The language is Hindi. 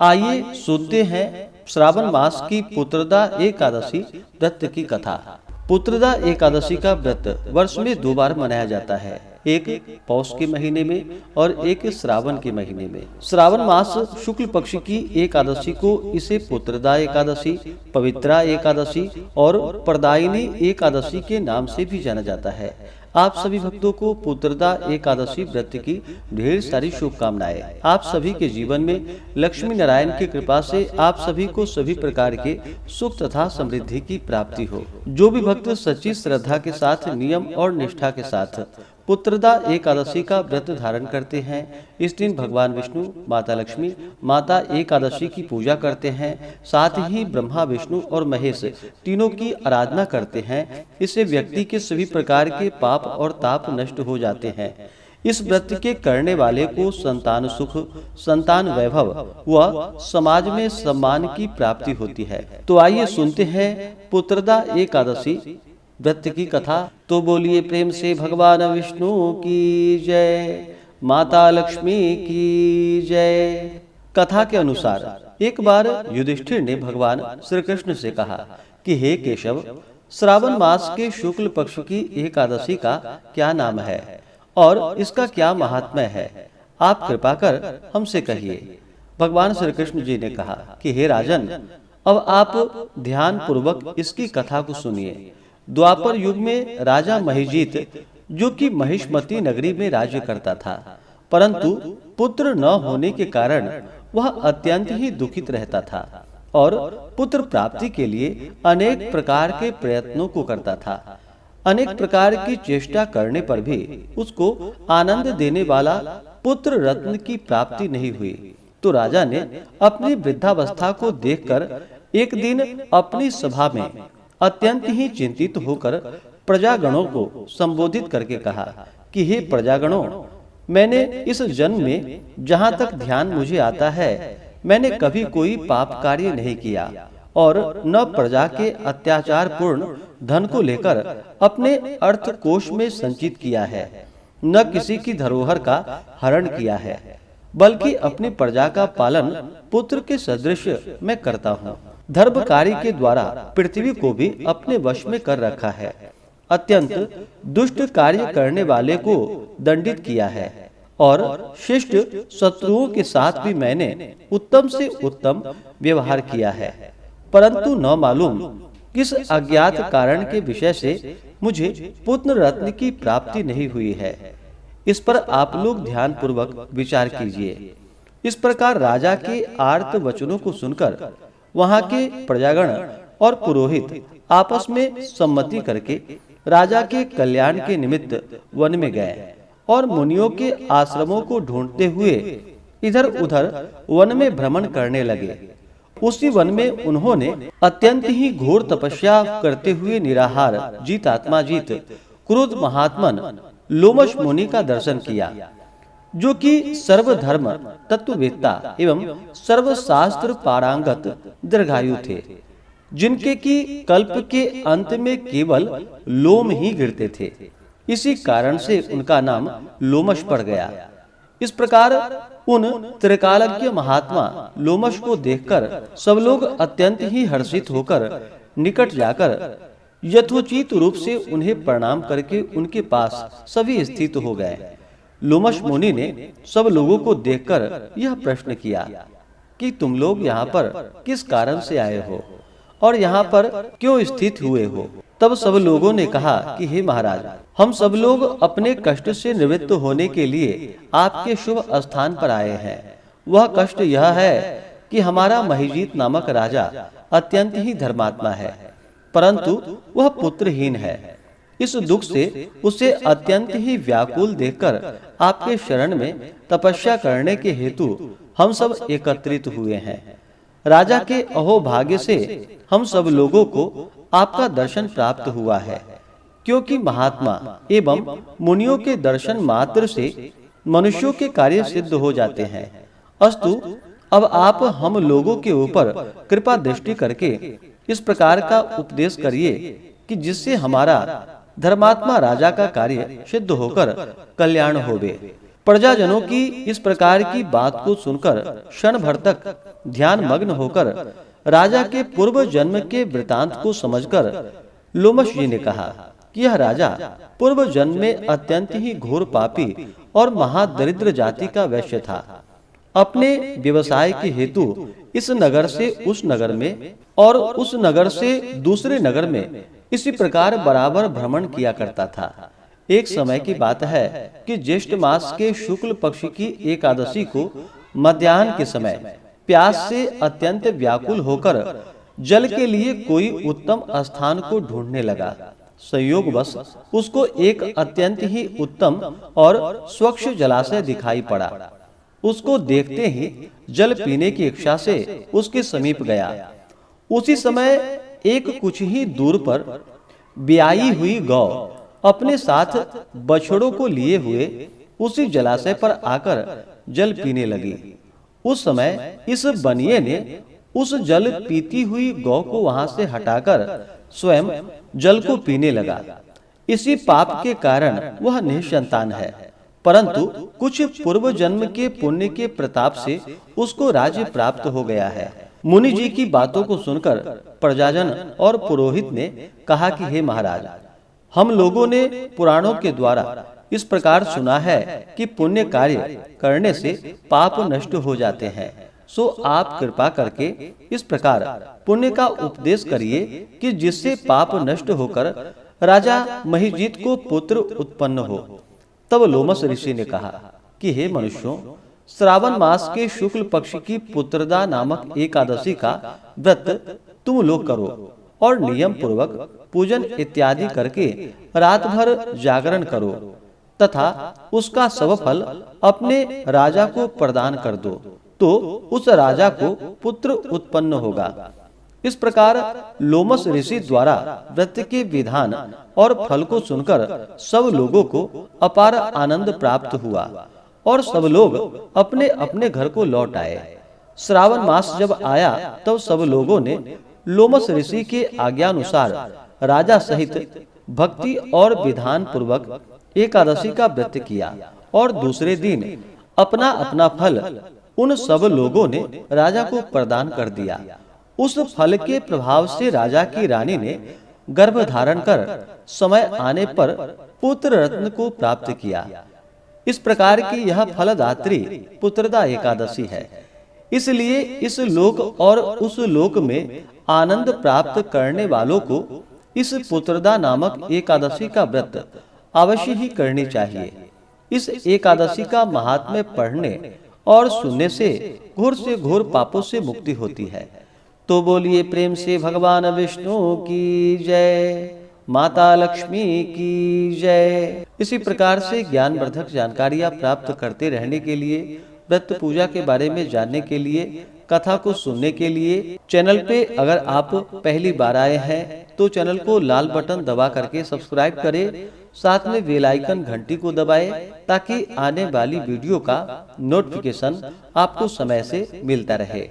आइए सुनते हैं श्रावण मास की पुत्रदा एकादशी व्रत की कथा। पुत्रदा एकादशी का व्रत वर्ष में 2 बार मनाया जाता है, एक पौष के महीने में और एक श्रावण के महीने में। श्रावण मास शुक्ल पक्ष की एकादशी को इसे पुत्रदा एकादशी, पवित्रा एकादशी और प्रदायिनी एकादशी के नाम से भी जाना जाता है। आप सभी भक्तों को पुत्रदा एकादशी व्रत की ढेर सारी शुभकामनाएं। आप सभी के जीवन में लक्ष्मी नारायण की कृपा से आप सभी को सभी प्रकार के सुख तथा समृद्धि की प्राप्ति हो। जो भी भक्त सच्ची श्रद्धा के साथ, नियम और निष्ठा के साथ पुत्रदा एकादशी का व्रत धारण करते हैं, इस दिन भगवान विष्णु, माता लक्ष्मी, माता एकादशी की पूजा करते हैं, साथ ही ब्रह्मा, विष्णु और महेश तीनों की आराधना करते हैं। इससे व्यक्ति के सभी प्रकार के पाप और ताप नष्ट हो जाते हैं। इस व्रत के करने वाले को संतान सुख, संतान वैभव व समाज में सम्मान की प्राप्ति होती है। तो आइए सुनते हैं पुत्रदा एकादशी व्रत की कथा। तो बोलिए प्रेम से भगवान विष्णु की जय, माता लक्ष्मी की जय। कथा के अनुसार एक बार युधिष्ठिर ने भगवान श्री कृष्ण से कहा कि हे केशव, श्रावण मास के शुक्ल पक्ष की एकादशी का क्या नाम है और इसका क्या महात्म्य है, आप कृपा कर हमसे कहिए। भगवान श्री कृष्ण जी ने कहा कि हे राजन, अब आप ध्यान पूर्वक इसकी कथा को सुनिए। द्वापर युग में राजा महिजीत, जो कि महिष्मती नगरी में राज्य करता था, परंतु पुत्र न होने के कारण वह अत्यंत ही दुखित रहता था और पुत्र प्राप्ति के लिए अनेक प्रकार के प्रयत्नों को करता था। अनेक प्रकार की चेष्टा करने पर भी उसको आनंद देने वाला पुत्र रत्न की प्राप्ति नहीं हुई। तो राजा ने अपनी वृद्धावस्था को देखकर एक दिन अपनी सभा में अत्यंत ही चिंतित होकर प्रजागणों को संबोधित करके कहा कि हे प्रजागणों, मैंने इस जन्म में जहाँ तक ध्यान मुझे आता है, मैंने कभी कोई पाप कार्य नहीं किया और न प्रजा के अत्याचार पूर्ण धन को लेकर अपने अर्थ कोश में संचित किया है, न किसी की धरोहर का हरण किया है, बल्कि अपनी प्रजा का पालन पुत्र के सदृश मैं करता हूँ। धर्म कार्य के द्वारा पृथ्वी को भी अपने वश में कर रखा है। अत्यंत दुष्ट कार्य करने वाले को दंडित किया है और शिष्ट शत्रुओं के साथ भी मैंने उत्तम से उत्तम व्यवहार किया है। परंतु न मालूम किस अज्ञात कारण के विषय से मुझे पुत्र रत्न की प्राप्ति नहीं हुई है। इस पर आप लोग ध्यान पूर्वक विचार कीजिए। इस प्रकार राजा के आर्त वचनों को सुनकर वहां के प्रजागण और पुरोहित आपस में सम्मति करके राजा के कल्याण के निमित्त वन में गए और मुनियों के आश्रमों को ढूंढते हुए इधर उधर वन में भ्रमण करने लगे। उसी वन में उन्होंने अत्यंत ही घोर तपस्या करते हुए निराहार जीतात्मा जीत क्रोध महात्मन लोमश मुनि का दर्शन किया, जो कि सर्वधर्म तत्ववेत्ता एवं सर्वशास्त्र पारंगत दीर्घायु थे, जिनके की कल्प के अंत में केवल लोम ही गिरते थे। इसी कारण से उनका नाम लोमश पड़ गया। इस प्रकार उन त्रिकालज्ञ महात्मा लोमश को देखकर सब लोग अत्यंत ही हर्षित होकर निकट जाकर यथोचित रूप से उन्हें प्रणाम करके उनके पास सभी स्थित हो गए। लोमश मुनि ने सब लोगों को देखकर यह प्रश्न किया कि तुम लोग यहाँ पर किस कारण से आए हो और यहाँ पर क्यों स्थित हुए हो। तब सब लोगों ने कहा कि हे महाराज, हम सब लोग अपने कष्ट से निवृत्त होने के लिए आपके शुभ स्थान पर आए हैं। वह कष्ट यह है कि हमारा महिजीत नामक राजा अत्यंत ही धर्मात्मा है, परंतु वह पुत्रहीन है। इस दुख से उसे अत्यंत ही व्याकुल देखकर आपके शरण में तपस्या करने के हेतु हम सब एकत्रित हुए हैं। राजा के अहोभाग्य से हम सब लोगों को आपका दर्शन प्राप्त हुआ है, क्योंकि महात्मा एवं मुनियों के दर्शन मात्र से मनुष्यों के कार्य सिद्ध हो जाते हैं। अस्तु, अब आप हम लोगों के ऊपर कृपा दृष्टि करके इस प्रकार का उपदेश करिए कि जिससे हमारा धर्मात्मा राजा का कार्य सिद्ध होकर कल्याण होवे। प्रजाजनों की इस प्रकार की बात को सुनकर क्षण भर तक ध्यान मग्न होकर राजा के पूर्व जन्म के वृतांत को समझकर लोमश जी ने कहा कि यह राजा पूर्व जन्म में अत्यंत ही घोर पापी और महादरिद्र जाति का वैश्य था। अपने व्यवसाय के हेतु इस नगर से उस नगर में और उस नगर से दूसरे नगर में इसी प्रकार बराबर भ्रमण किया करता था। एक समय की बात है कि ज्येष्ठ मास के शुक्ल पक्ष की एकादशी को मध्याह्न के समय प्यास से अत्यंत व्याकुल होकर जल के लिए कोई उत्तम स्थान को ढूंढने लगा। संयोगवश उसको एक अत्यंत ही उत्तम और स्वच्छ जलाशय दिखाई पड़ा। उसको देखते ही जल पीने की इच्छा से उसके समीप गया। उसी समय एक कुछ ही दूर पर ब्याई हुई गौ अपने साथ बछड़ों को लिए हुए उसी जलाशय पर आकर जल पीने लगी। उस समय इस बनिए ने उस जल पीती हुई गौ को वहां से हटाकर स्वयं जल को पीने लगा। इसी पाप के कारण वह निसंतान है, परंतु कुछ पूर्व जन्म के पुण्य के प्रताप से उसको राज्य प्राप्त हो गया है। मुनि जी की बातों को सुनकर प्रजाजन और पुरोहित ने कहा कि हे महाराज, हम लोगों ने पुराणों के द्वारा इस प्रकार सुना है कि पुण्य कार्य करने से पाप नष्ट हो जाते हैं। सो आप कृपा करके इस प्रकार पुण्य का उपदेश करिए कि जिससे पाप नष्ट होकर राजा महिजीत को पुत्र उत्पन्न हो। तब लोमस ऋषि ने कहा कि हे मनुष्यों, श्रावण मास के शुक्ल पक्ष की पुत्रदा नामक एकादशी का व्रत तुम लोग करो और नियम पूर्वक पूजन इत्यादि करके रात भर जागरण करो तथा उसका सब फल अपने राजा को प्रदान कर दो, तो उस राजा को पुत्र उत्पन्न होगा। इस प्रकार लोमस ऋषि द्वारा व्रत के विधान और फल को सुनकर सब लोगों को अपार आनंद प्राप्त हुआ और सब लोग अपने अपने घर को लौट आए। श्रावण मास जब आया तब सब लोगों ने लोमस ऋषि के आज्ञानुसार राजा सहित भक्ति और विधान पूर्वक एकादशी का व्रत किया और दूसरे दिन अपना अपना फल उन सब लोगों ने राजा को प्रदान कर दिया। उस फल के प्रभाव से राजा की रानी ने गर्भ धारण कर समय आने पर पुत्र रत्न को प्राप्त किया। इस प्रकार की यह फलदात्री पुत्रदा एकादशी है। इसलिए इस लोक और उस लोक में आनंद प्राप्त करने वालों को इस पुत्रदा नामक एकादशी का व्रत अवश्य ही करनी चाहिए। इस एकादशी का महात्म्य पढ़ने और सुनने से घोर पापों से मुक्ति होती है। तो बोलिए प्रेम से भगवान विष्णु की जय, माता लक्ष्मी की जय। इसी प्रकार से ज्ञानवर्धक जानकारियां प्राप्त करते रहने के लिए, व्रत पूजा के बारे में जानने के लिए, कथा को सुनने के लिए चैनल पे अगर आप पहली बार आए हैं तो चैनल को लाल बटन दबा करके सब्सक्राइब करें, साथ में बेल आइकन घंटी को दबाएं ताकि आने वाली वीडियो का नोटिफिकेशन आपको समय से मिलता रहे।